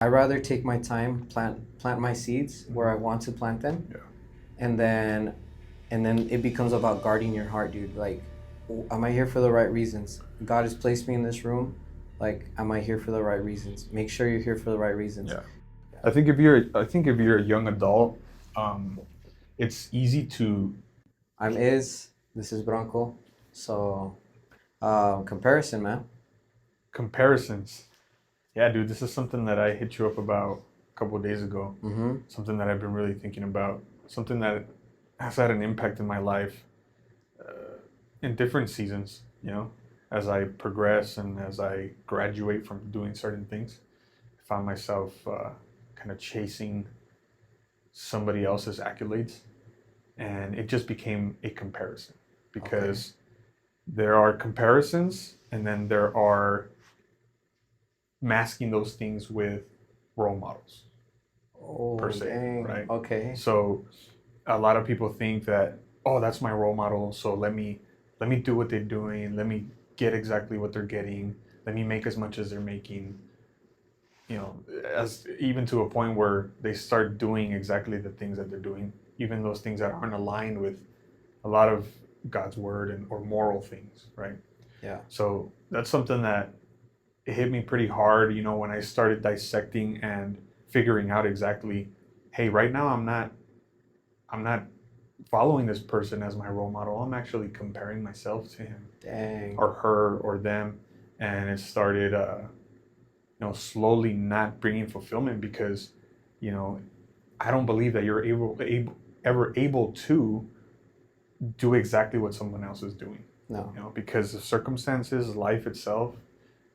I rather take my time, plant my seeds where I want to plant them, Yeah. and then it becomes about guarding your heart, dude. Like, am I here for the right reasons? God has placed me in this room. Like, am I here for the right reasons? Make sure you're here for the right reasons. Yeah. I think if you're a young adult, um, it's easy to This is Branco. So, comparison, man. comparisons. Yeah, dude, this is something that I hit you up about a couple of days ago. Mm-hmm. Something that I've been really thinking about. Something that has had an impact in my life in different seasons. As I progress and as I graduate from doing certain things, I found myself kind of chasing somebody else's accolades, and it just became a comparison Okay. because there are comparisons, and then there are masking those things with role models per Oh, se, dang. right? Okay. So a lot of people think that, oh, that's my role model, so let me do what they're doing, let me get exactly what they're getting, let me make as much as they're making, as even to a point where they start doing exactly the things that they're doing, even those things that aren't aligned with a lot of God's word and or moral things, right? Yeah. So that's something that it hit me pretty hard, when I started dissecting and figuring out exactly, hey, right now I'm not following this person as my role model. I'm actually comparing myself to him Dang. or her or them, and it started, slowly not bringing fulfillment because, you know, I don't believe that you're ever able to do exactly what someone else is doing. No. Because the circumstances, life itself,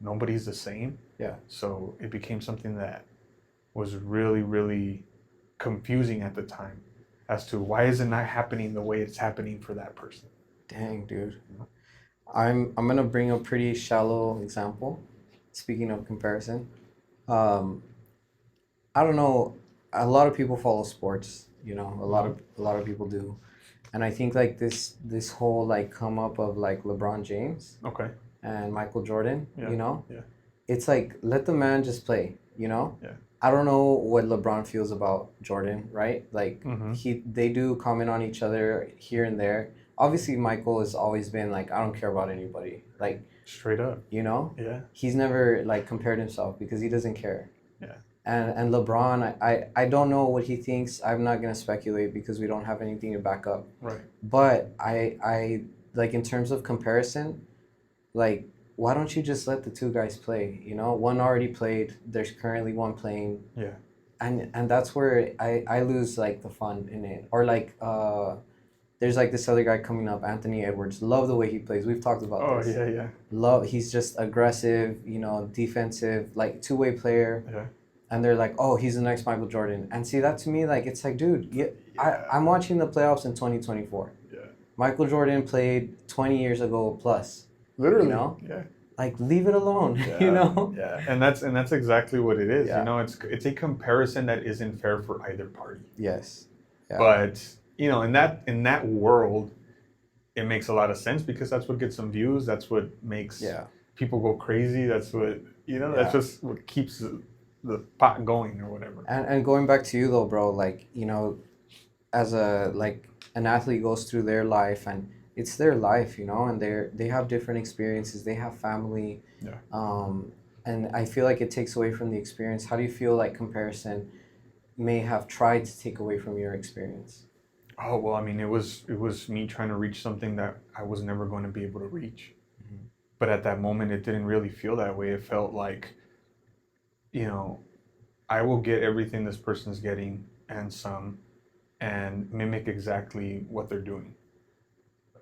nobody's the same. Yeah. So it became something that was really, really confusing at the time as to why is it not happening the way it's happening for that person. Dang, dude. I'm gonna bring a pretty shallow example. Speaking of comparison, um, I don't know. A lot of people follow sports. A lot of people do, and I think like this whole like come up of like LeBron James Okay. and Michael Jordan. Yeah. Yeah. It's like let the man just play. Yeah. I don't know what LeBron feels about Jordan, right? Like Mm-hmm. they do comment on each other here and there. Obviously, Michael has always been like, I don't care about anybody. Like, Straight up. you know, Yeah. he's never like compared himself because he doesn't care. Yeah. And LeBron, I don't know what he thinks. I'm not gonna speculate because we don't have anything to back up. Right. But I like in terms of comparison, like why don't you just let the two guys play? One already played. There's currently one playing, Yeah. and that's where I lose like the fun in it. Or like there's like this other guy coming up, Anthony Edwards. Love the way he plays. We've talked about Oh this. yeah. Yeah. Love he's just aggressive, defensive, like two-way player. Yeah. And they're like, oh, he's the next Michael Jordan. And see that to me, like it's like, dude, yeah, I'm Yeah. watching the playoffs in 2024. Yeah. Michael Jordan played 20 years ago plus. You Literally. know, Yeah. like leave it alone. you Yeah. know. Yeah. And that's exactly what it is. Yeah. It's a comparison that isn't fair for either party. Yes. Yeah. But in that world, it makes a lot of sense because that's what gets some views. That's what makes Yeah. people go crazy. That's what That's Yeah. just what keeps the pot going or whatever. And going back to you though, bro, like, as a like an athlete goes through their life and it's their life, and they have different experiences, they have family, Yeah. um and I feel like it takes away from the experience. How do you feel like comparison may have tried to take away from your experience? Oh well, I mean, it was me trying to reach something that I was never going to be able to reach. Mhm. But at that moment, it didn't really feel that way. It felt like, you know, I will get everything this person's getting and some, and mimic exactly what they're doing.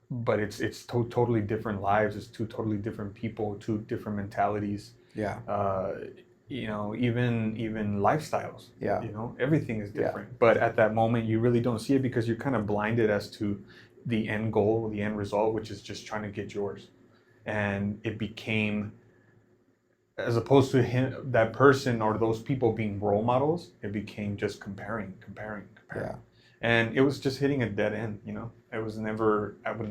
But it's totally different lives. It's two totally different people, two different mentalities. Yeah. Uh, even lifestyles. Yeah. Everything is Yeah. different. But at that moment, you really don't see it because you're kind of blinded as to the end goal, the end result, which is just trying to get yours. And it became, as opposed to him, that person or those people being role models, it became just comparing, comparing, Yeah. comparing, and it was just hitting a dead end. I would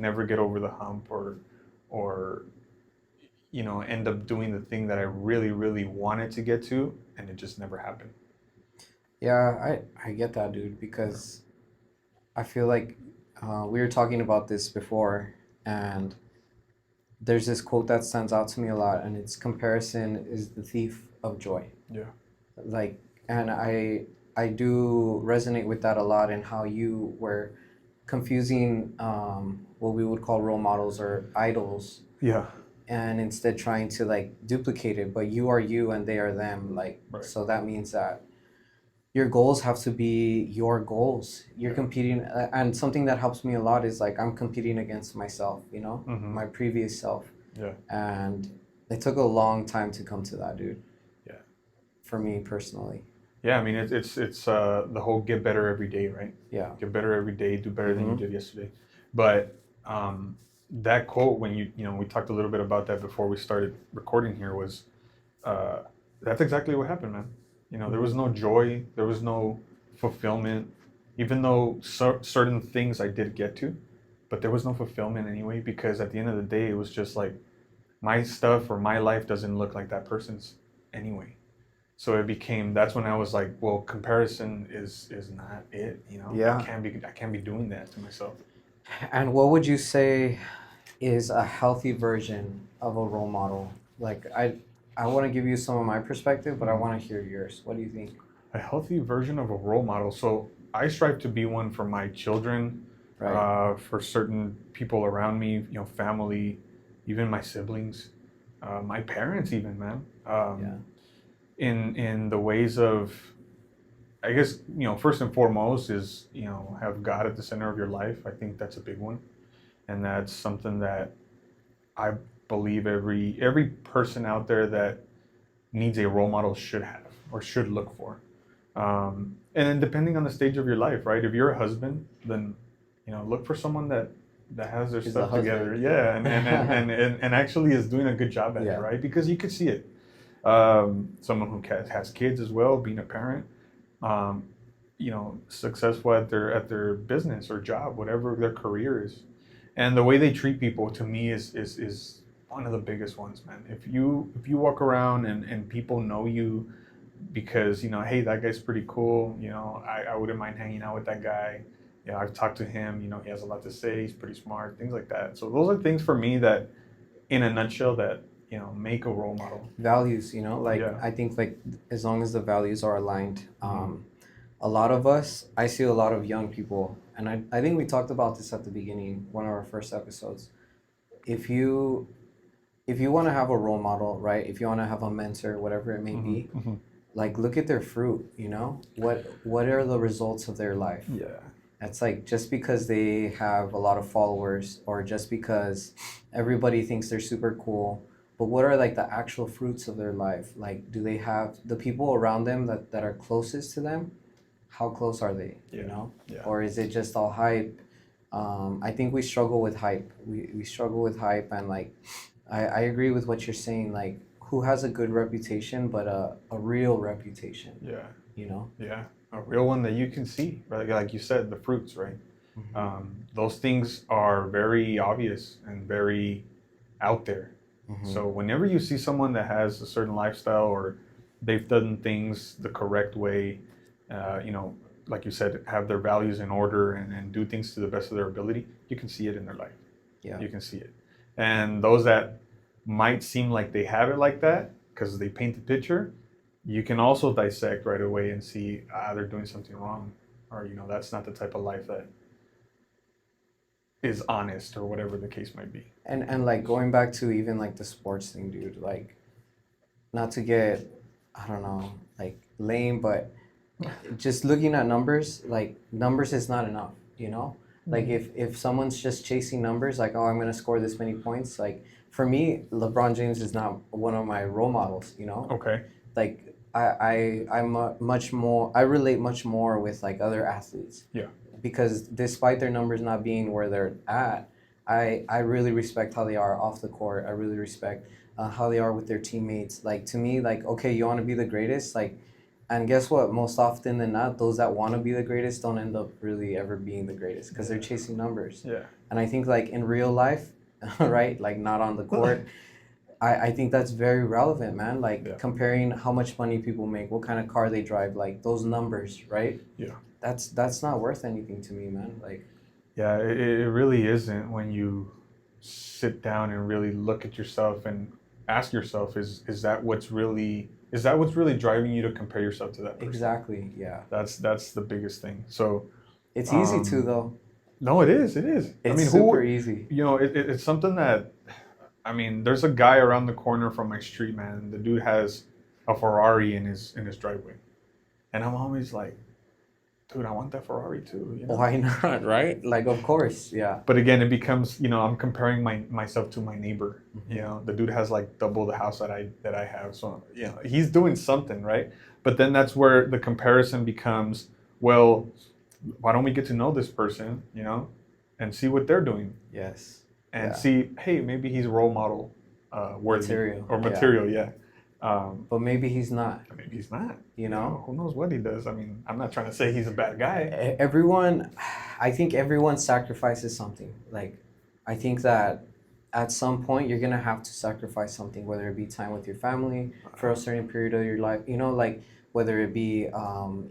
never get over the hump, or end up doing the thing that I really, really wanted to get to, and it just never happened. Yeah, I get that, dude, because I feel like we were talking about this before, and there's this quote that stands out to me a lot, and it's comparison is the thief of joy. Yeah. Like, and I do resonate with that a lot in how you were confusing what we would call role models or idols, Yeah. and instead trying to like duplicate it, but you are you and they are them, like, Right. so that means that your goals have to be your goals. You're Yeah. competing, and something that helps me a lot is like I'm competing against myself, Mm-hmm. my previous self, Yeah. and it took a long time to come to that, dude, Yeah. for me personally. Yeah. I mean, it's the whole get better every day, right? Yeah. Get better every day, do better than you Mm-hmm. did yesterday. But that quote, when we talked a little bit about that before we started recording here, was uh, that's exactly what happened, man. There was Mm-hmm. no joy, there was no fulfillment, even though certain things I did get to, but there was no fulfillment anyway, because at the end of the day, it was just like my stuff or my life doesn't look like that person's anyway. So that's when I was like, well, comparison is not it. Yeah. I can't be doing that to myself. And what would you say is a healthy version of a role model? Like I want to give you some of my perspective, but I Mhm. want to hear yours. What do you think? A healthy version of a role model. So I strive to be one for my children, Right. for certain people around me, family, even my siblings, my parents, even, man. Yeah. In the ways of, I guess, first and foremost is, have God at the center of your life. I think that's a big one, and that's something that I believe every person out there that needs a role model should have or should look for. And then depending on the stage of your life, right? If you're a husband, then look for someone that has their He's a stuff together, husband. yeah, and actually is doing a good job at it, Yeah. right? Because you could see it. Someone who has kids as well, being a parent, um, successful at their business or job, whatever their career is, and the way they treat people, to me, is one of the biggest ones, man. If you walk around and people know you because, hey, that guy's pretty cool, I wouldn't mind hanging out with that guy. I've talked to him, he has a lot to say, he's pretty smart, things like that. So those are things for me that, in a nutshell, that make a role model. Values, like Yeah. I think like as long as the values are aligned, Mm-hmm. a lot of us, I see a lot of young people, and I think we talked about this at the beginning, one of our first episodes. If you want to have a role model, right? If you want to have a mentor, whatever it may be, Mm-hmm. Mm-hmm. like look at their fruit, what are the results of their life? Yeah. It's like just because they have a lot of followers or just because everybody thinks they're super cool, but what are like the actual fruits of their life? Like, do they have the people around them that are closest to them? How close are they? Yeah. Yeah. Or is it just all hype? I think we struggle with hype. We struggle with hype, and like, I agree with what you're saying. Like, who has a good reputation, but a real reputation, Yeah. you know? Yeah. A real one that you can see, right? Like you said, the fruits, right? Mm-hmm. Those things are very obvious and very out there. Mm-hmm. So whenever you see someone that has a certain lifestyle, or they've done things the correct way, uh, you know, like you said, have their values in order, and do things to the best of their ability, you can see it in their life. Yeah. You can see it. And those that might seem like they have it like that because they paint the picture, you can also dissect right away and see, they're doing something wrong, or that's not the type of life that is honest, or whatever the case might be. And like going back to even like the sports thing, dude, like not to get, I don't know, like lame, but just looking at numbers, like numbers is not enough, you know? Like if someone's just chasing numbers, like, oh, I'm gonna score this many points, like for me, LeBron James is not one of my role models, you know? Okay. Like I'm much more, I relate much more with like other athletes. Yeah. Because despite their numbers not being where they're at, I really respect how they are off the court. I really respect how they are with their teammates. Like to me, like okay, you want to be the greatest, like, and guess what? Most often than not, those that want to be the greatest don't end up really ever being the greatest because they're chasing numbers. Yeah. And I think like in real life, right, like not on the court, I think that's very relevant, man. Like Yeah. comparing how much money people make, what kind of car they drive, like those numbers, right? Yeah. That's not worth anything to me, man. Like, Yeah, it really isn't when you sit down and really look at yourself and ask yourself, is that what's really driving you to compare yourself to that person? exactly, yeah. That's the biggest thing. So, It's easy to um, though. no, it is. I It's mean, super who, easy. it's something that, I mean, there's a guy around the corner from my street, man. The dude has a Ferrari in his driveway, and I'm always like, dude, I want that Ferrari too, you know. Why not, right? Like, of course, yeah. But again, it becomes, I'm comparing myself to my neighbor. Hmm. The dude has like double the house that I have, so he's doing something right. But then that's where the comparison becomes, well, why don't we get to know this person, and see what they're doing, Yes. and Yeah. see, hey, maybe he's role model worthy Material. or Yeah. material, yeah. But maybe he's not, Maybe he's not. you know? Who knows what he does? I mean, I'm not trying to say he's a bad guy. Everyone, I think everyone sacrifices something. Like, I think that at some point you're gonna have to sacrifice something, whether it be time with your family for a certain period of your life, like whether it be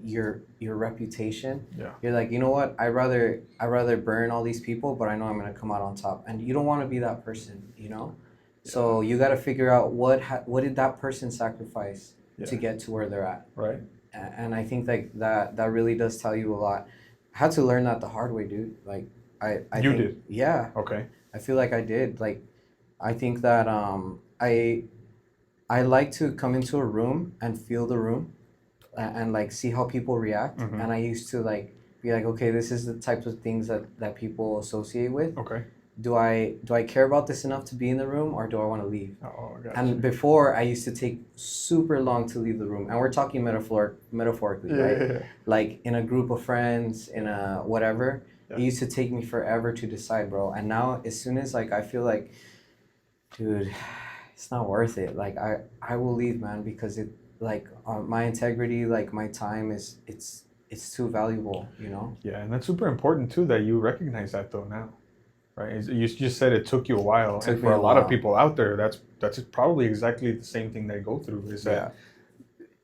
your reputation. Yeah, You're like, you know what? I rather burn all these people, but I know I'm gonna come out on top, and you don't want to be that person. So you got to figure out what did that person sacrifice to yeah, get to where they're at. right. And I think like that really does tell you a lot. I had to learn that the hard way, dude. Like I You think, did. yeah, Okay. I feel like I did. Like I think that I like to come into a room and feel the room, and like see how people react. Mm-hmm. And I used to like be like, okay, this is the types of things that people associate with. Okay. Do I care about this enough to be in the room, or do I want to leave? Oh, I got And you. before, I used to take super long to leave the room, and we're talking metaphorically, Yeah, right? yeah, yeah. Like in a group of friends, in a whatever. Yeah. It used to take me forever to decide, bro. And now, as soon as like I feel like, dude, it's not worth it. Like I will leave, man, because it like my integrity, like my time it's too valuable. Yeah, and that's super important too that you recognize that though now, right? You just said it took you a while, and Took me for a a lot of while. people out there, that's probably exactly the same thing they go through. Is Yeah.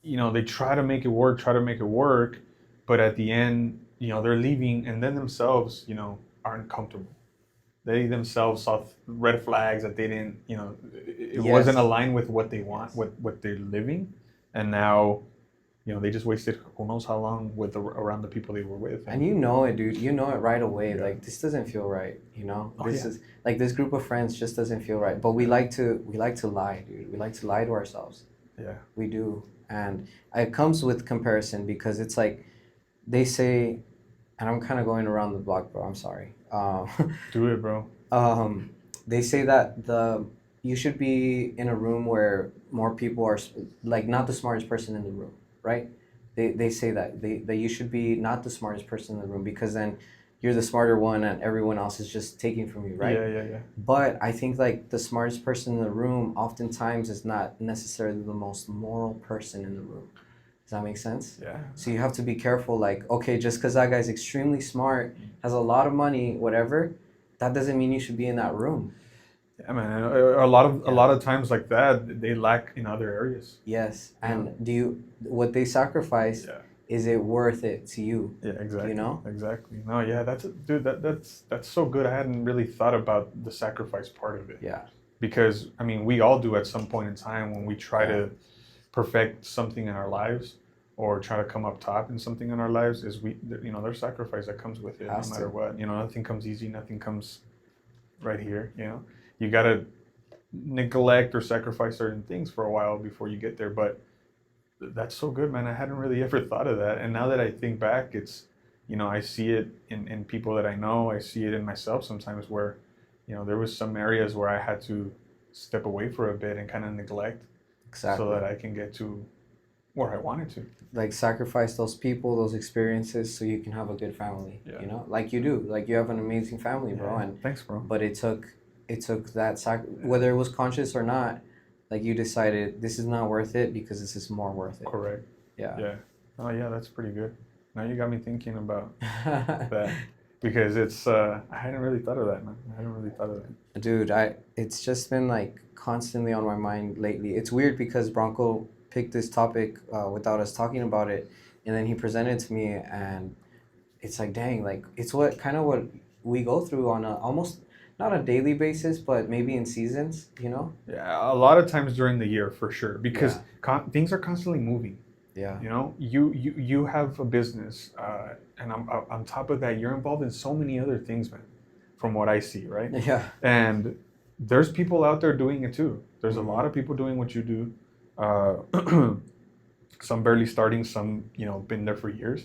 that they try to make it work, but at the end, they're leaving, and then themselves, aren't comfortable. They themselves saw red flags that they didn't, it wasn't Yes. aligned with what they want, Yes. what they're living, and now, they just wasted who knows how long around the people they were with. And you know it, dude. You know it right away. Yeah. Like this doesn't feel right. Oh, This yeah. is like this group of friends just doesn't feel right. But we like to lie, dude. We like to lie to ourselves. Yeah. We do, and it comes with comparison because it's like they say, and I'm kind of going around the block, bro. I'm sorry. Do it, bro. Um, they say that you should be in a room where more people are like not the smartest person in the room, right? They say that you should be not the smartest person in the room because then you're the smarter one and everyone else is just taking from you, right? Yeah, yeah, yeah. But I think like the smartest person in the room oftentimes is not necessarily the most moral person in the room. Does that make sense? Yeah. So you have to be careful. Like, okay, just because that guy's extremely smart, has a lot of money, whatever, that doesn't mean you should be in that room. Yeah, man. And a Yeah. lot of times like that, they lack in other areas. Yes. Yeah. And what they sacrifice, Yeah. is it worth it to you? Yeah, exactly. You know? Exactly. No, yeah, dude, that's so good. I hadn't really thought about the sacrifice part of it. Yeah. Because I mean, we all do at some point in time when we try Yeah. to perfect something in our lives or try to come up top in something in our lives is there's sacrifice that comes with it Has no matter to. what. Nothing comes easy, nothing comes right here. You got to neglect or sacrifice certain things for a while before you get there, but that's so good, man. I hadn't really ever thought of that. And now that I think back, it's, I see it in people that I know. I see it in myself sometimes where, there was some areas where I had to step away for a bit and kind of neglect so Exactly. that I can get to where I wanted to. Like sacrifice those people, those experiences, so you can have a good family. Yeah. Like you do. Like you have an amazing family, bro. Yeah. And Thanks, bro. but it took that whether it was conscious or not. Like you decided this is not worth it because this is more worth it. Correct. Yeah. Yeah. Oh, yeah, that's pretty good. Now you got me thinking about that. because it's I hadn't really thought of that, man. I hadn't really thought of that. Dude, it's just been like constantly on my mind lately. It's weird because Bronco picked this topic without us talking about it, and then he presented it to me, and it's like, dang, like it's what kind of what we go through on a almost not a daily basis, but maybe in seasons, you know? Yeah, a lot of times during the year for sure, because Yeah, things are constantly moving. yeah, You know, you have a business, and on top of that, you're involved in so many other things, man. From what I see, right? yeah. And there's people out there doing it too. There's a Hmm. lot of people doing what you do. Some barely starting, some been there for years,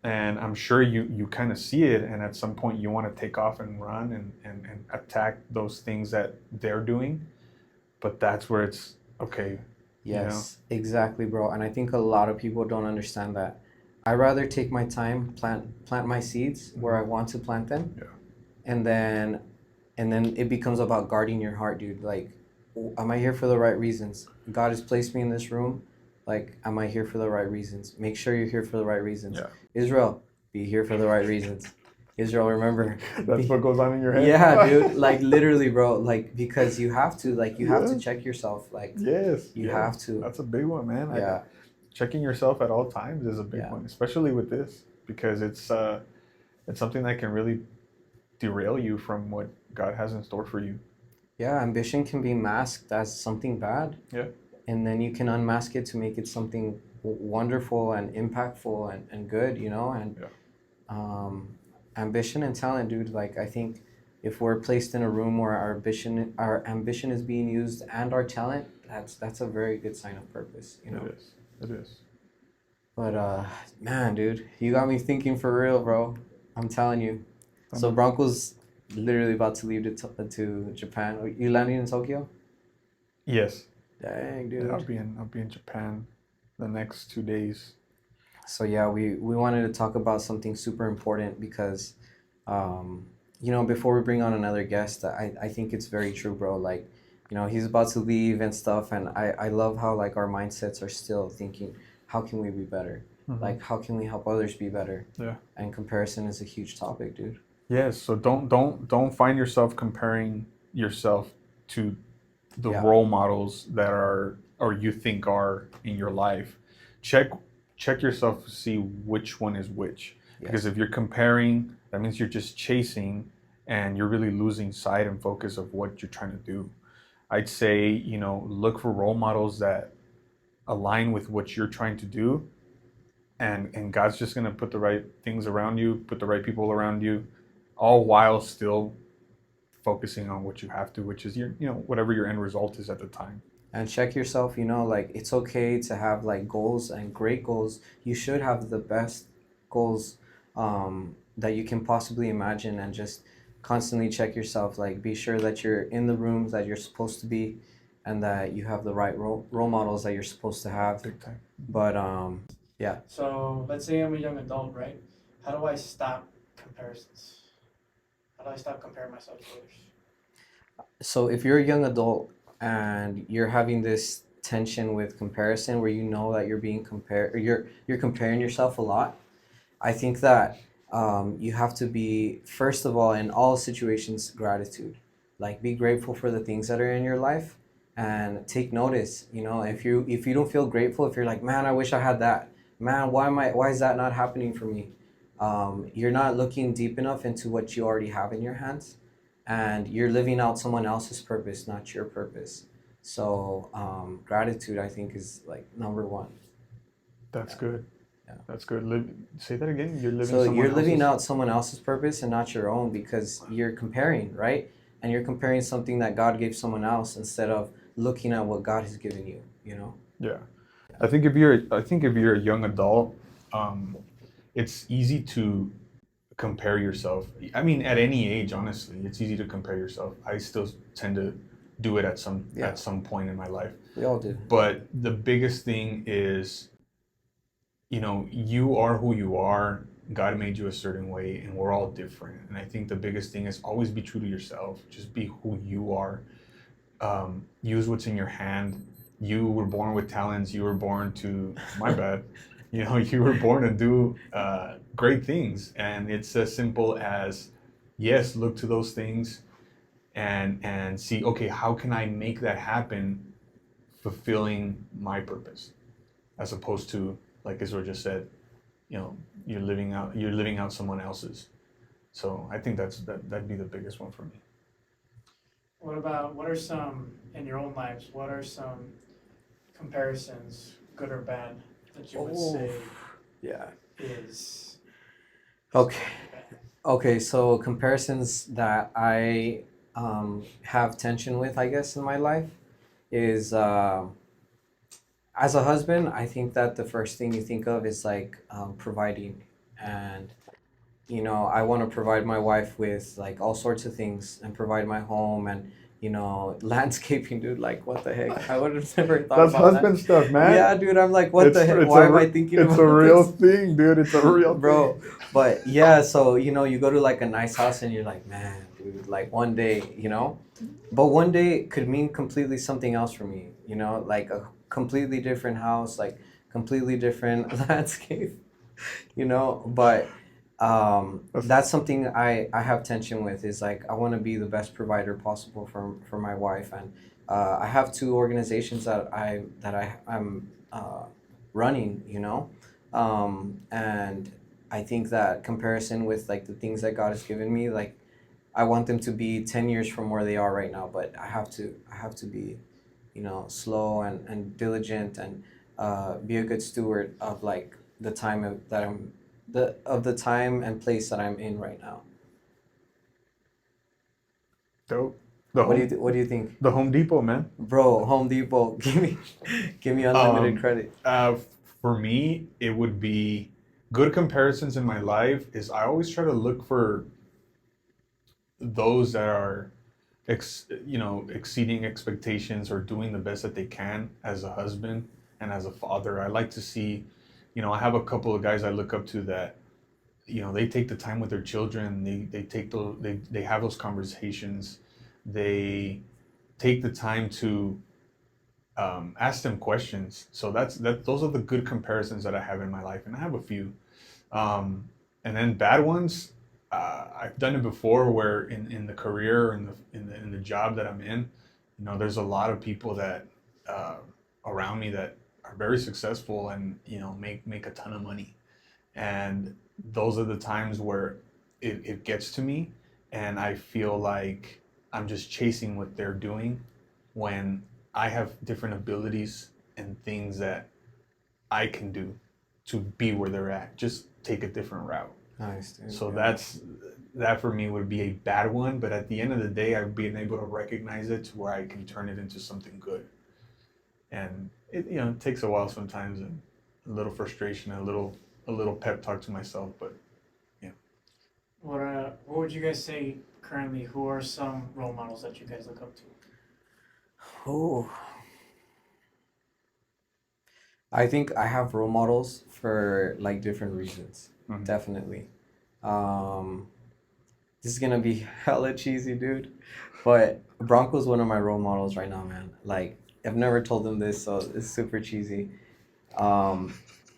and I'm sure you kind of see it, and at some point you want to take off and run and attack those things that they're doing, but that's where it's okay, you know. Yes, exactly, bro. And I think a lot of people don't understand that. I rather take my time, plant my seeds where I Mhm. want to plant them, Yeah. and then it becomes about guarding your heart, dude. Like, am I here for the right reasons? God has placed me in this room. Like, am I here for the right reasons? Make sure you're here for the right reasons. Yeah. Israel, be here for the right reasons. Israel, remember, That's what be, goes on in your head. yeah, dude. Like literally, bro. Like because you have to Yeah. check yourself. Like Yes. you Yes. have to. That's a big one, man. Yeah, Checking yourself at all times is a big yeah. one, especially with this, because it's something that can really derail you from what God has in store for you. Yeah, ambition can be masked as something bad, Yeah. and then you can unmask it to make it something wonderful and impactful and good, you know? And Yeah. um, ambition and talent, dude, like I think if we're placed in a room where our ambition is being used and our talent, that's a very good sign of purpose, you It know? is. It is. But man, dude, you got me thinking for real, bro. I'm telling you. So Um, Broncos literally about to leave to Japan. Are you landing in Tokyo? yes. Dang, Yeah, dude. I'll be in Japan the next 2 days. So yeah, we wanted to talk about something super important because, um, before we bring on another guest, I think it's very true, bro. Like, he's about to leave and stuff, and I love how like our mindsets are still thinking, how can we be better? Hmm. Like, how can we help others be better? Yeah. And comparison is a huge topic, dude. Yes. So don't find yourself comparing yourself to the Yeah. role models that are or you think are in your life. Check check yourself to see which one is which. Because Yes. if you're comparing, that means you're just chasing and you're really losing sight and focus of what you're trying to do. I'd say, look for role models that align with what you're trying to do, and God's just going to put the right things around you, put the right people around you, all while still focusing on what you have to, which is your, whatever your end result is at the time. And check yourself, like it's okay to have like goals and great goals. You should have the best goals that you can possibly imagine, and just constantly check yourself. Like be sure that you're in the rooms that you're supposed to be, and that you have the right role models that you're supposed to have. Big time. But yeah. So let's say I'm a young adult, right? How do I stop comparisons? How do I stop comparing myself to others? So if you're a young adult and you're having this tension with comparison where you know that you're being compared, or you're comparing yourself a lot, I think that you have to be, first of all, in all situations, gratitude. Like be grateful for the things that are in your life, and take notice. If you don't feel grateful, if you're like, man, I wish I had that. Man, why is that not happening for me? You're not looking deep enough into what you already have in your hands, and you're living out someone else's purpose, not your purpose. So gratitude, I think, is like number one. That's Yeah. good. Yeah. That's good. Say that again. You're living So someone you're living else's. out someone else's purpose and not your own, because you're comparing, right? And you're comparing something that God gave someone else instead of looking at what God has given you, you know? Yeah. Yeah. I think if you're a young adult, um, it's easy to compare yourself. I mean, at any age, honestly, it's easy to compare yourself. I still tend to do it Yeah, at some point in my life. we all do. But the biggest thing is, you are who you are. God made you a certain way, and we're all different. And I think the biggest thing is always be true to yourself. Just be who you are. Use what's in your hand. You were born with talents. You were born to, my bad. You were born to do great things, and it's as simple as, yes, look to those things and see, okay, how can I make that happen, fulfilling my purpose, as opposed to, like Israel just said, you know, you're living out someone else's. So I think that'd be the biggest one for me. What are some, in your own lives, what are some comparisons, good or bad, that you would Oh, say yeah. is Okay. bad? Okay. So comparisons that I have tension with, I guess, in my life is as a husband. I think that the first thing you think of is like providing, and I want to provide my wife with like all sorts of things and provide my home and landscaping, dude. Like, what the heck? I would have never thought That's about that. husband stuff, man. Yeah, dude. I'm like, what the heck? It's Why am I thinking it's a about real this? thing, dude. It's a real Bro, thing. but yeah, so you go to like a nice house and you're like, man, dude, like one day, but one day could mean completely something else for me, like a completely different house, like completely different landscape, but that's something I have tension with, is like I want to be the best provider possible for my wife. And I have two organizations I'm running, and I think that comparison with like the things that God has given me, like I want them to be 10 years from where they are right now, but I have to be, slow and diligent, and be a good steward of like the time that the time and place that I'm in right now. Dope. The home What do you think? the Home Depot, man. Bro, Home Depot, give me unlimited Um, credit. for me, it would be good comparisons in my life. Is I always try to look for those that are exceeding expectations or doing the best that they can as a husband and as a father. I like to see, I have a couple of guys I look up to that, they take the time with their children. They have those conversations. They take the time to ask them questions. So those are the good comparisons that I have in my life, and I have a few. And then bad ones, I've done it before, where in the career, in the job that I'm in, there's a lot of people that uh, around me that are very successful and make a ton of money, and those are the times where it gets to me, and I feel like I'm just chasing what they're doing, when I have different abilities and things that I can do to be where they're at. Just take a different route. Nice, dude. So Yeah. that for me would be a bad one, but at the end of the day, I've been able to recognize it to where I can turn it into something good. And it takes a while sometimes, and a little frustration, a little pep talk to myself, but yeah. What would you guys say currently? Who are some role models that you guys look up to? Oh, I think I have role models for like different reasons. Mhm. Definitely. Um, this is gonna be hella cheesy, dude. But Bronco's one of my role models right now, man. Like, I've never told him this, so it's super cheesy. Um,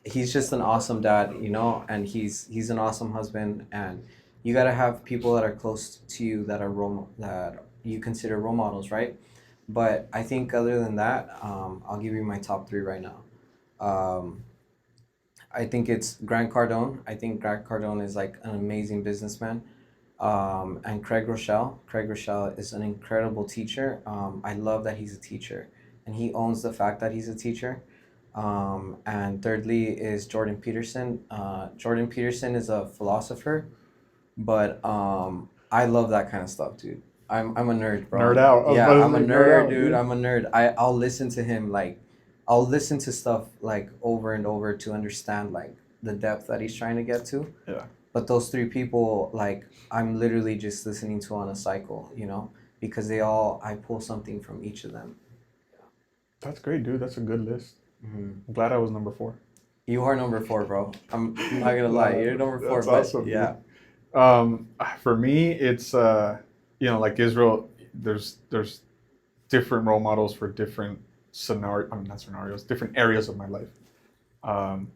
he's just an awesome dad, and he's an awesome husband. And you gotta have people that are close to you that you consider role models, right? But I think other than that, I'll give you my top three right now. Um, I think it's Grant Cardone. I think Grant Cardone is like an amazing businessman. And Craig Rochelle. Craig Rochelle is an incredible teacher. I love that he's a teacher, and he owns the fact that he's a teacher. And thirdly is Jordan Peterson. Jordan Peterson is a philosopher, but I love that kind of stuff, dude. I'm a nerd, Nerd bro. out. I was Yeah, about to I'm a say nerd nerd, out, dude. dude. I'm a nerd. I'll listen to him, like I'll listen to stuff like over and over to understand like the depth that he's trying to get to. Yeah. But those three people, like I'm literally just listening to on a cycle, because I pull something from each of them. That's great, dude. That's a good list. Hmm. I'm glad I was number 4. You are number four, bro. I'm not gonna lie, Nah, you're number four, that's but awesome, yeah. dude. For me, it's like Israel. There's different role models for different scenario. I mean, not scenarios, different areas of my life. Um,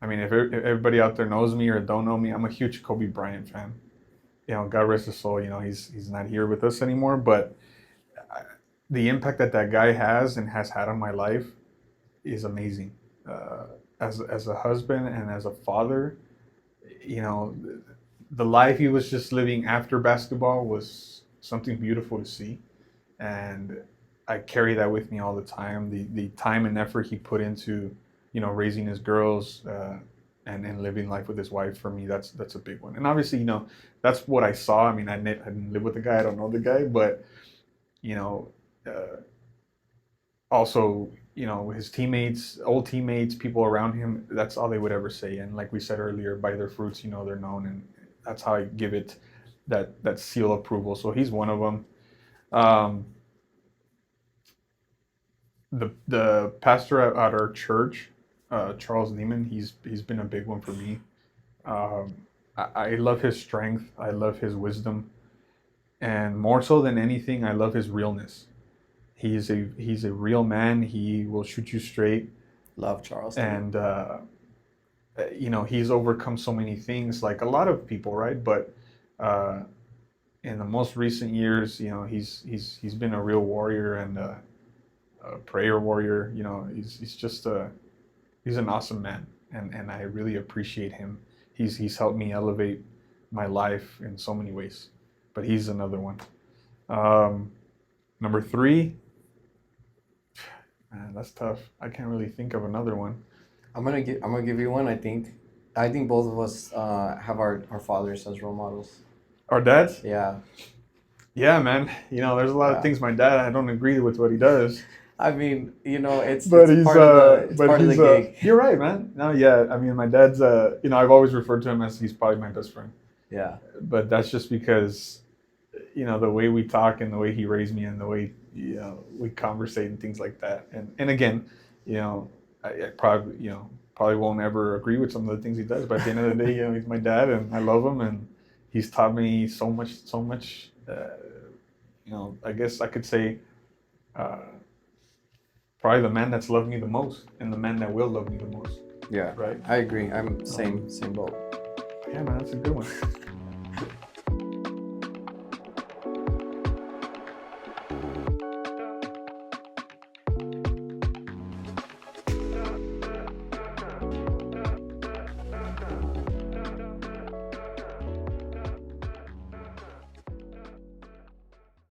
I mean, if everybody out there knows me or don't know me, I'm a huge Kobe Bryant fan. You know, God rest his soul. You know, he's not here with us anymore, but I, the impact that that guy has and has had on my life is amazing. Uh, as a husband and as a father, you know, the life he was just living after basketball was something beautiful to see, and I carry that with me all the time. The time and effort he put into, you know, raising his girls, and living life with his wife, for me, that's a big one. And obviously, you know, that's what I saw. I mean, I didn't live with the guy. I don't know the guy, but you know, also, you know, his teammates, old teammates, people around him, that's all they would ever say. And like we said earlier, by their fruits, you know, they're known. And that's how I give it that seal approval. So he's one of them. Um, the pastor at our church, Charles Neiman, he's been a big one for me. Um, I love his strength. I love his wisdom. And more so than anything, I love his realness. He's a real man. He will shoot you straight. Love Charles. And you know, he's overcome so many things, like a lot of people, right? But uh, in the most recent years, you know, he's been a real warrior and a prayer warrior. You know, he's just he's an awesome man, and I really appreciate him. He's helped me elevate my life in so many ways. But he's another one. Um, Number three, man, that's tough. I can't really think of another one. I'm gonna give you one. I think both of us have our fathers as role models. Our dads? Yeah. Yeah, man. You know, there's a lot of Yeah. things my dad, I don't agree with what he does. I mean, you know, But it's he's part of the it's but part of the he's gig. you're right, man. No, yeah. I mean, my dad's you know, I've always referred to him as he's probably my best friend. Yeah. But that's just because, you know, the way we talk and the way he raised me and the way, you know, we conversate and things like that. And again, you know, I probably, you know, probably won't ever agree with some of the things he does, but at the end of the day, you know, he's my dad and I love him, and he's taught me so much. You know, I guess I could say uh, probably the man that's loved me the most and the man that will love me the most. Yeah. Right? I agree. I'm same boat. Yeah, man, that's a good one.